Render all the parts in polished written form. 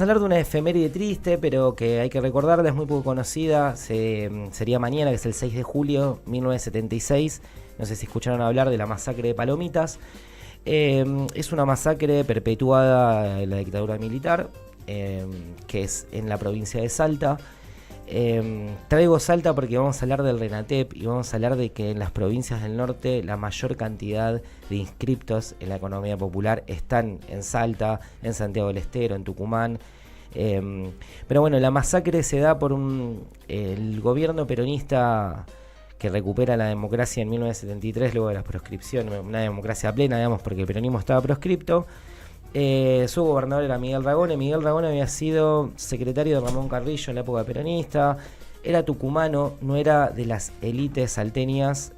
Hablar de una efeméride triste, pero que hay que recordarla, es muy poco conocida. Sería mañana, que es el 6 de julio 1976. No sé si escucharon hablar de la masacre de Palomitas. Es una masacre perpetuada en la dictadura militar, que es en la provincia de Salta. Traigo Salta porque vamos a hablar del RENATEP y vamos a hablar de que en las provincias del norte la mayor cantidad de inscriptos en la economía popular están en Salta, en Santiago del Estero, en Tucumán. Pero bueno, la masacre se da por el gobierno peronista que recupera la democracia en 1973 luego de la proscripción, una democracia plena, digamos, porque el peronismo estaba proscripto. Su gobernador era Miguel Ragone. Miguel Ragone había sido secretario de Ramón Carrillo en la época peronista. Era tucumano, no era de las élites salteñas.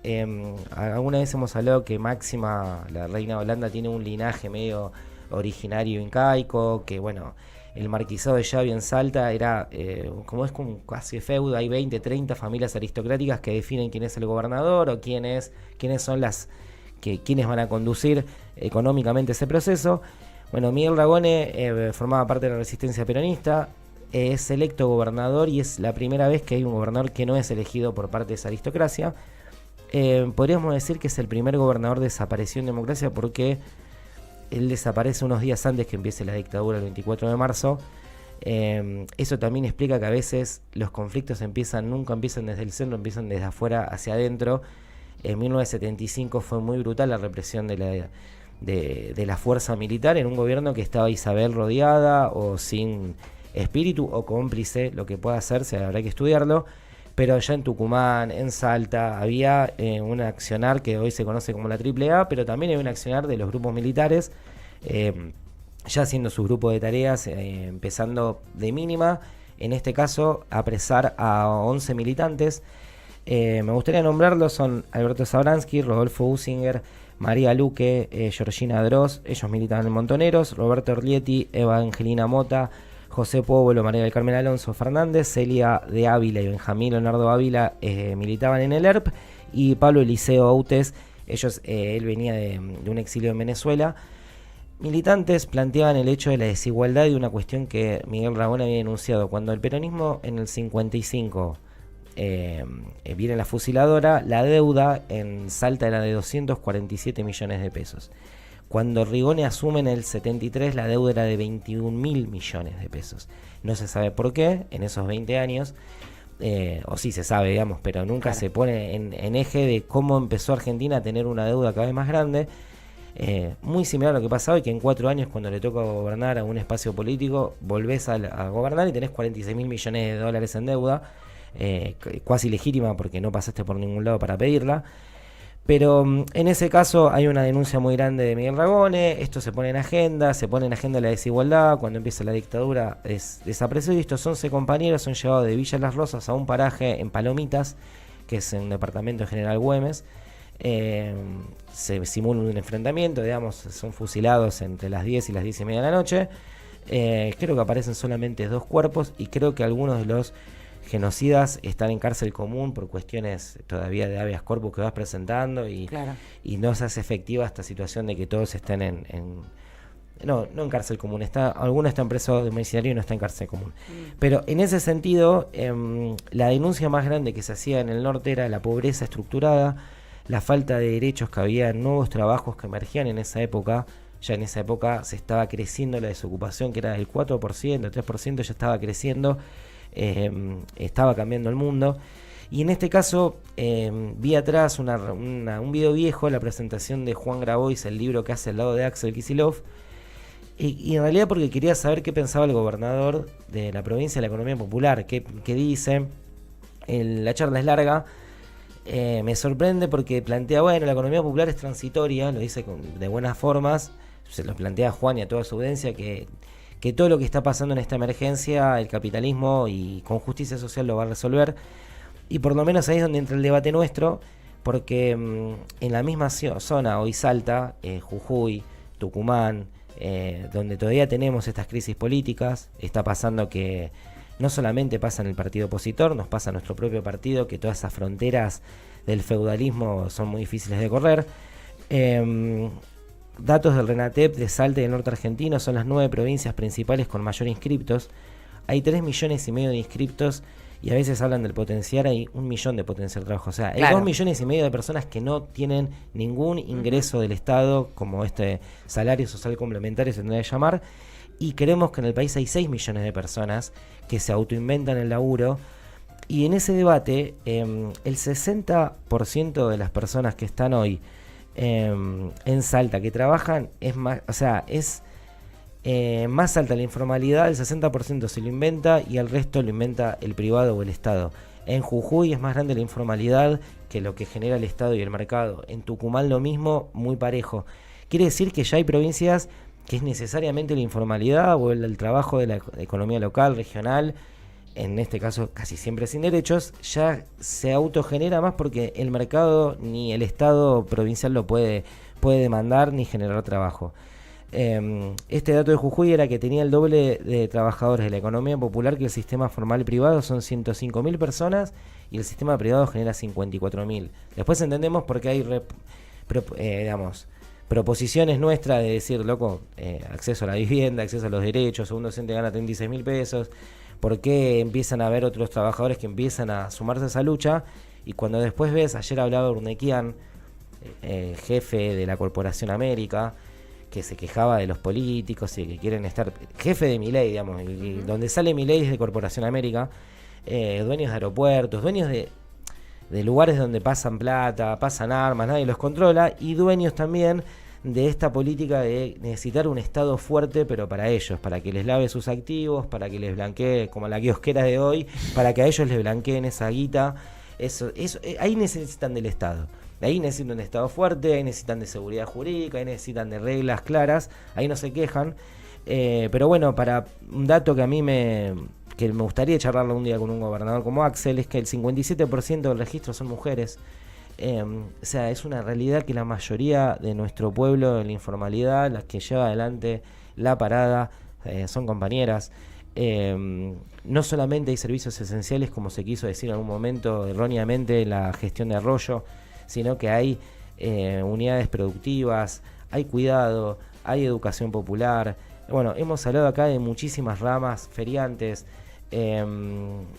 Alguna vez hemos hablado que Máxima, la reina de Holanda, tiene un linaje medio originario incaico, que bueno, el marquisado de Xavi en Salta era, como es como casi feudo, hay 20, 30 familias aristocráticas que definen quién es el gobernador o quiénes son quiénes van a conducir económicamente ese proceso. Bueno, Miguel Ragone formaba parte de la resistencia peronista, es electo gobernador y es la primera vez que hay un gobernador que no es elegido por parte de esa aristocracia. Podríamos decir que es el primer gobernador desaparecido en democracia porque él desaparece unos días antes que empiece la dictadura, el 24 de marzo. Eso también explica que a veces los conflictos nunca empiezan desde el centro, empiezan desde afuera hacia adentro. En 1975 fue muy brutal la represión de la fuerza militar en un gobierno que estaba Isabel rodeada o sin espíritu o cómplice, lo que pueda hacerse, habrá que estudiarlo. Pero allá en Tucumán, en Salta, había un accionar que hoy se conoce como la AAA, pero también hay un accionar de los grupos militares, ya haciendo su grupo de tareas, empezando de mínima, en este caso, apresar a 11 militantes. Me gustaría nombrarlos, son Alberto Sabransky, Rodolfo Usinger, María Luque, Georgina Droz, ellos militan en Montoneros, Roberto Orlietti, Evangelina Mota, José Pueblo, María del Carmen Alonso Fernández, Celia de Ávila y Benjamín Leonardo Ávila militaban en el ERP, y Pablo Eliseo Autes, él venía de un exilio en Venezuela. Militantes planteaban el hecho de la desigualdad y una cuestión que Miguel Ragone había denunciado. Cuando el peronismo en el 55 viene la fusiladora, la deuda en Salta era de 247 millones de pesos. Cuando Rigoni asume en el 73, la deuda era de 21.000 millones de pesos. No se sabe por qué en esos 20 años, o sí se sabe, digamos, pero nunca claro, se pone en eje de cómo empezó Argentina a tener una deuda cada vez más grande. Muy similar a lo que pasa hoy, que en 4 años, cuando le toca gobernar a un espacio político, volvés a gobernar y tenés 46.000 millones de dólares en deuda, cuasi legítima porque no pasaste por ningún lado para pedirla. Pero en ese caso hay una denuncia muy grande de Miguel Ragone. Esto se pone en agenda la desigualdad. Cuando empieza la dictadura es desaparecido y estos 11 compañeros son llevados de Villa Las Rosas a un paraje en Palomitas, que es un departamento de General Güemes. Se simula un enfrentamiento, digamos, son fusilados entre las 10 y las 10 y media de la noche. Creo que aparecen solamente 2 cuerpos y creo que algunos de los genocidas están en cárcel común por cuestiones todavía de habeas corpus que vas presentando y, claro, y no se hace efectiva esta situación de que todos estén no en cárcel común, algunos están presos domiciliario y no está en cárcel común. Pero en ese sentido, la denuncia más grande que se hacía en el norte era la pobreza estructurada, la falta de derechos que había, nuevos trabajos que emergían en esa época. Ya en esa época se estaba creciendo la desocupación, que era del 4%, 3%, ya estaba creciendo. Estaba cambiando el mundo. Y en este caso vi atrás un video viejo, la presentación de Juan Grabois, el libro que hace al lado de Axel Kicillof, y en realidad porque quería saber qué pensaba el gobernador de la provincia de la economía popular, qué dice. La charla es larga, me sorprende porque plantea, bueno, la economía popular es transitoria, lo dice de buenas formas, se lo plantea a Juan y a toda su audiencia que todo lo que está pasando en esta emergencia, el capitalismo y con justicia social lo va a resolver. Y por lo menos ahí es donde entra el debate nuestro, porque en la misma zona, hoy Salta, Jujuy, Tucumán, donde todavía tenemos estas crisis políticas, está pasando que no solamente pasa en el partido opositor, nos pasa en nuestro propio partido, que todas esas fronteras del feudalismo son muy difíciles de correr. datos del RENATEP de Salta y del norte argentino, son las 9 provincias principales con mayor inscriptos. Hay 3,5 millones de inscriptos y a veces hablan del potencial, hay 1 millón de potencial de trabajo. O sea, hay 2,5 millones de personas que no tienen ningún ingreso del Estado, como este salario social complementario se tendría que llamar, y creemos que en el país hay 6 millones de personas que se autoinventan el laburo. Y en ese debate, el 60% de las personas que están hoy en Salta, que trabajan, es más, o sea, es más alta la informalidad, el 60% se lo inventa y el resto lo inventa el privado o el Estado. En Jujuy es más grande la informalidad que lo que genera el Estado y el mercado. En Tucumán lo mismo, muy parejo. Quiere decir que ya hay provincias que es necesariamente la informalidad o el trabajo de la economía local, regional, en este caso casi siempre sin derechos, ya se autogenera más porque el mercado ni el Estado provincial lo puede demandar ni generar trabajo. Este dato de Jujuy era que tenía el doble de trabajadores de la economía popular que el sistema formal privado, son 105.000 personas y el sistema privado genera 54.000. Después entendemos por qué hay proposiciones nuestras de decir, loco, acceso a la vivienda, acceso a los derechos, un docente gana 36.000 pesos, por qué empiezan a haber otros trabajadores que empiezan a sumarse a esa lucha, y cuando después ves, ayer hablaba Urnequian, jefe de la Corporación América, que se quejaba de los políticos y que quieren estar, jefe de Milei, digamos, y donde sale Milei es de Corporación América, dueños de aeropuertos, dueños de lugares donde pasan plata, pasan armas, nadie los controla, y dueños también de esta política de necesitar un Estado fuerte, pero para ellos, para que les lave sus activos, para que les blanquee, como la kiosquera de hoy, para que a ellos les blanqueen esa guita. Eso, ahí necesitan del Estado. Ahí necesitan un Estado fuerte, ahí necesitan de seguridad jurídica, ahí necesitan de reglas claras, ahí no se quejan. Pero bueno, para un dato que a mí me gustaría charlarlo un día con un gobernador como Axel, es que el 57% del registro son mujeres. O sea, es una realidad que la mayoría de nuestro pueblo en la informalidad, las que lleva adelante la parada, son compañeras. No solamente hay servicios esenciales, como se quiso decir en algún momento erróneamente en la gestión de Arroyo, sino que hay unidades productivas, hay cuidado, hay educación popular. Bueno, hemos hablado acá de muchísimas ramas, feriantes.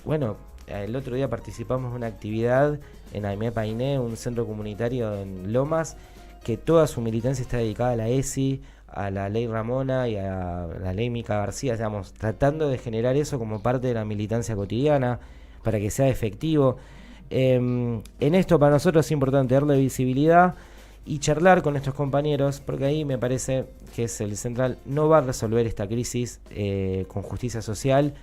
Bueno, el otro día participamos en una actividad en Aimé Painé, un centro comunitario en Lomas, que toda su militancia está dedicada a la ESI, a la ley Ramona y a la ley Mica García, digamos, tratando de generar eso como parte de la militancia cotidiana para que sea efectivo. En esto para nosotros es importante darle visibilidad y charlar con nuestros compañeros, porque ahí me parece que es el central. No va a resolver esta crisis con justicia social.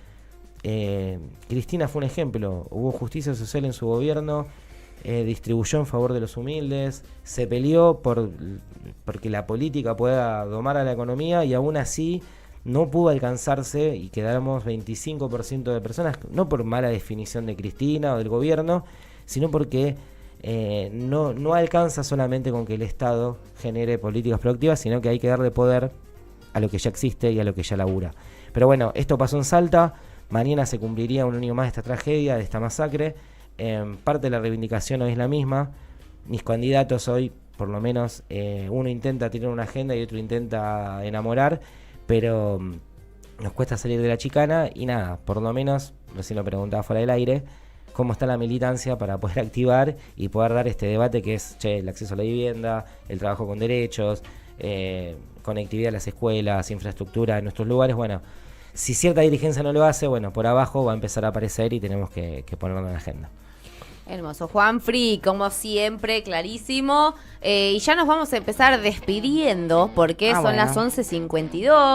Cristina fue un ejemplo, hubo justicia social en su gobierno, distribuyó en favor de los humildes, se peleó porque la política pueda domar a la economía, y aún así no pudo alcanzarse y quedamos 25% de personas, no por mala definición de Cristina o del gobierno, sino porque no alcanza solamente con que el Estado genere políticas productivas, sino que hay que darle poder a lo que ya existe y a lo que ya labura. Pero bueno, esto pasó en Salta. Mañana se cumpliría un año más de esta tragedia, de esta masacre. Parte de la reivindicación hoy es la misma. Mis candidatos hoy, por lo menos, uno intenta tener una agenda y otro intenta enamorar, pero nos cuesta salir de la chicana y nada, por lo menos, recién lo preguntaba fuera del aire, cómo está la militancia para poder activar y poder dar este debate que es el acceso a la vivienda, el trabajo con derechos, conectividad a las escuelas, infraestructura en nuestros lugares. Bueno, si cierta dirigencia no lo hace, bueno, por abajo va a empezar a aparecer y tenemos que ponerlo en la agenda. Hermoso, Juanfri, como siempre, clarísimo. Y ya nos vamos a empezar despidiendo porque son las 11:52.